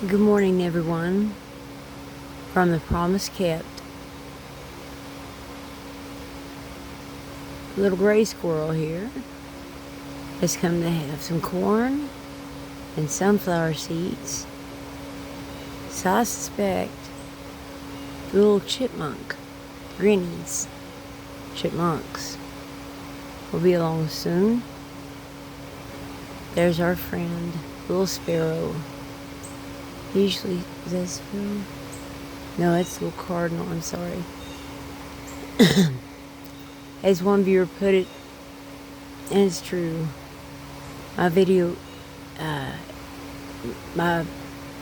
Good morning, everyone, from the Promise Kept. Little gray squirrel here has come to have some corn and sunflower seeds. So I suspect the little chipmunks will be along soon. There's our friend, little sparrow. Usually, is that a sparrow? No, that's a little cardinal, I'm sorry. As one viewer put it, and it's true, my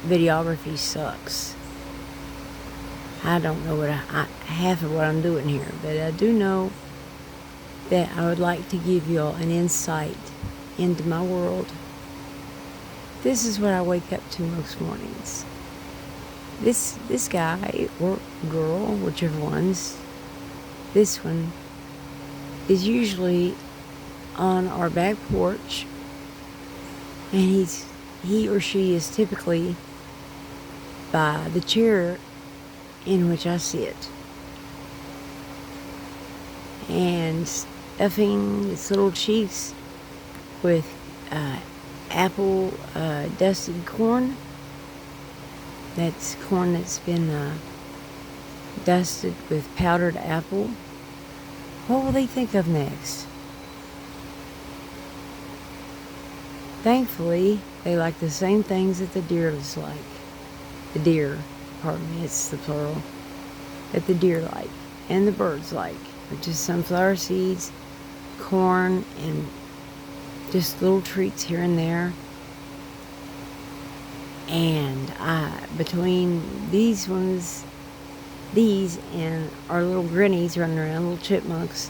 videography sucks. I don't know half of what I'm doing here, but I do know that I would like to give y'all an insight into my world. This is what I wake up to most mornings. This guy or girl, whichever one's, this one is usually on our back porch, and he or she is typically by the chair in which I sit, and stuffing its little cheeks with apple dusted corn. That's corn that's been dusted with powdered apple. What will they think of next? Thankfully, they like the same things that the deer like. It's the plural. That the deer like and the birds like, which is sunflower seeds, corn, and just little treats here and there. And between these and our little grinnies running around, little chipmunks,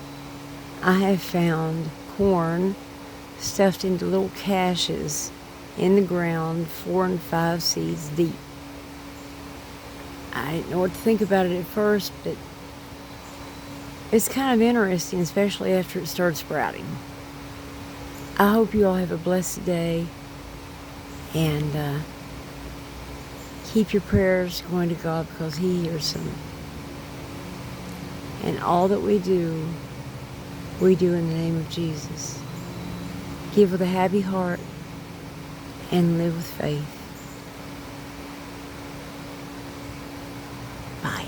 I have found corn stuffed into little caches in the ground, 4 and 5 seeds deep. I didn't know what to think about it at first, but it's kind of interesting, especially after it started sprouting. I hope you all have a blessed day, and keep your prayers going to God, because He hears them. And all that we do in the name of Jesus. Give with a happy heart and live with faith. Bye.